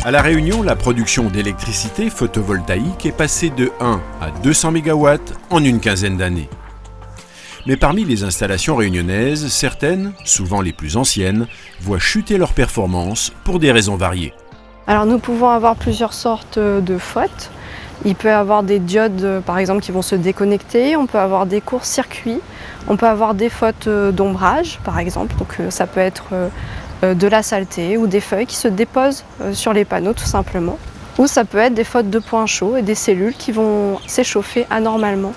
À La Réunion, la production d'électricité photovoltaïque est passée de 1 à 200 MW en une quinzaine d'années. Mais parmi les installations réunionnaises, certaines, souvent les plus anciennes, voient chuter leurs performances pour des raisons variées. Alors nous pouvons avoir plusieurs sortes de fautes. Il peut y avoir des diodes par exemple qui vont se déconnecter, on peut avoir des courts-circuits, on peut avoir des fautes d'ombrage par exemple, donc ça peut être de la saleté ou des feuilles qui se déposent sur les panneaux tout simplement. Ou ça peut être des fautes de points chauds et des cellules qui vont s'échauffer anormalement.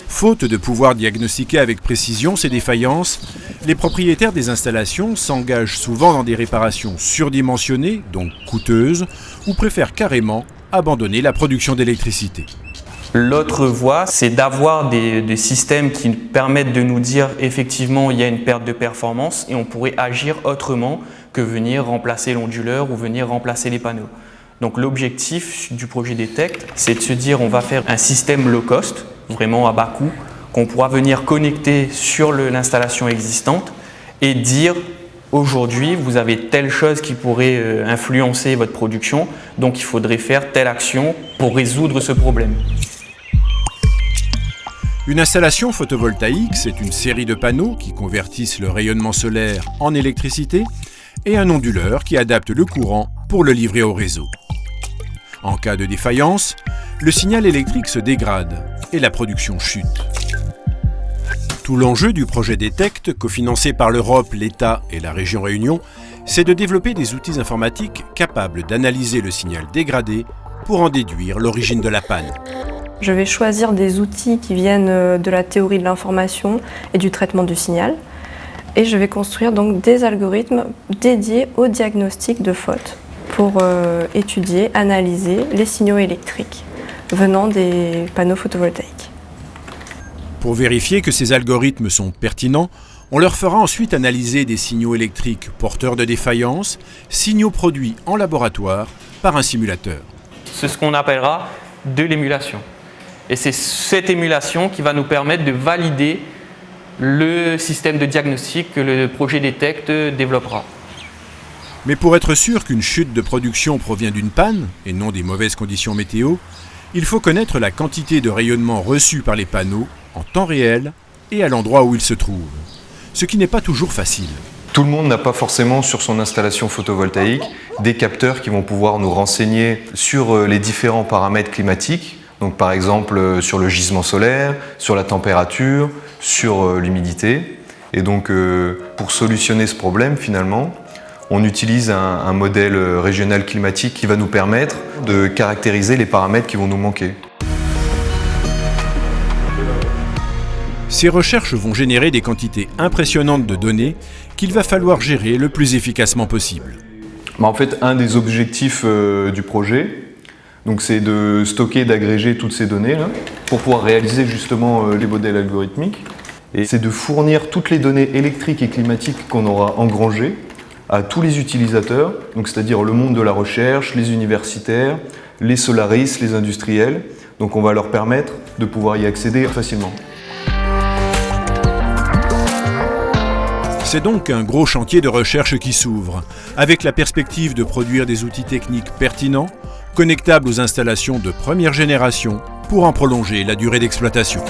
Faute de pouvoir diagnostiquer avec précision ces défaillances, les propriétaires des installations s'engagent souvent dans des réparations surdimensionnées, donc coûteuses, ou préfèrent carrément abandonner la production d'électricité. L'autre voie, c'est d'avoir des systèmes qui permettent de nous dire effectivement il y a une perte de performance et on pourrait agir autrement que venir remplacer l'onduleur ou venir remplacer les panneaux. Donc l'objectif du projet Detect, c'est de se dire on va faire un système low cost, vraiment à bas coût, qu'on pourra venir connecter sur l'installation existante et dire aujourd'hui vous avez telle chose qui pourrait influencer votre production, donc il faudrait faire telle action pour résoudre ce problème. Une installation photovoltaïque, c'est une série de panneaux qui convertissent le rayonnement solaire en électricité et un onduleur qui adapte le courant pour le livrer au réseau. En cas de défaillance, le signal électrique se dégrade et la production chute. Tout l'enjeu du projet Detect, cofinancé par l'Europe, l'État et la région Réunion, c'est de développer des outils informatiques capables d'analyser le signal dégradé pour en déduire l'origine de la panne. Je vais choisir des outils qui viennent de la théorie de l'information et du traitement du signal. Et je vais construire donc des algorithmes dédiés au diagnostic de faute pour étudier, analyser les signaux électriques venant des panneaux photovoltaïques. Pour vérifier que ces algorithmes sont pertinents, on leur fera ensuite analyser des signaux électriques porteurs de défaillance, signaux produits en laboratoire par un simulateur. C'est ce qu'on appellera de l'émulation. Et c'est cette émulation qui va nous permettre de valider le système de diagnostic que le projet Detect développera. Mais pour être sûr qu'une chute de production provient d'une panne, et non des mauvaises conditions météo, il faut connaître la quantité de rayonnement reçu par les panneaux en temps réel et à l'endroit où ils se trouvent. Ce qui n'est pas toujours facile. Tout le monde n'a pas forcément sur son installation photovoltaïque des capteurs qui vont pouvoir nous renseigner sur les différents paramètres climatiques. Donc par exemple sur le gisement solaire, sur la température, sur l'humidité. Et donc pour solutionner ce problème finalement, on utilise un modèle régional climatique qui va nous permettre de caractériser les paramètres qui vont nous manquer. Ces recherches vont générer des quantités impressionnantes de données qu'il va falloir gérer le plus efficacement possible. En fait, un des objectifs du projet, donc c'est de stocker et d'agréger toutes ces données là, pour pouvoir réaliser justement les modèles algorithmiques. Et c'est de fournir toutes les données électriques et climatiques qu'on aura engrangées à tous les utilisateurs, donc c'est-à-dire le monde de la recherche, les universitaires, les solaristes, les industriels. Donc on va leur permettre de pouvoir y accéder facilement. C'est donc un gros chantier de recherche qui s'ouvre, avec la perspective de produire des outils techniques pertinents, connectables aux installations de première génération pour en prolonger la durée d'exploitation.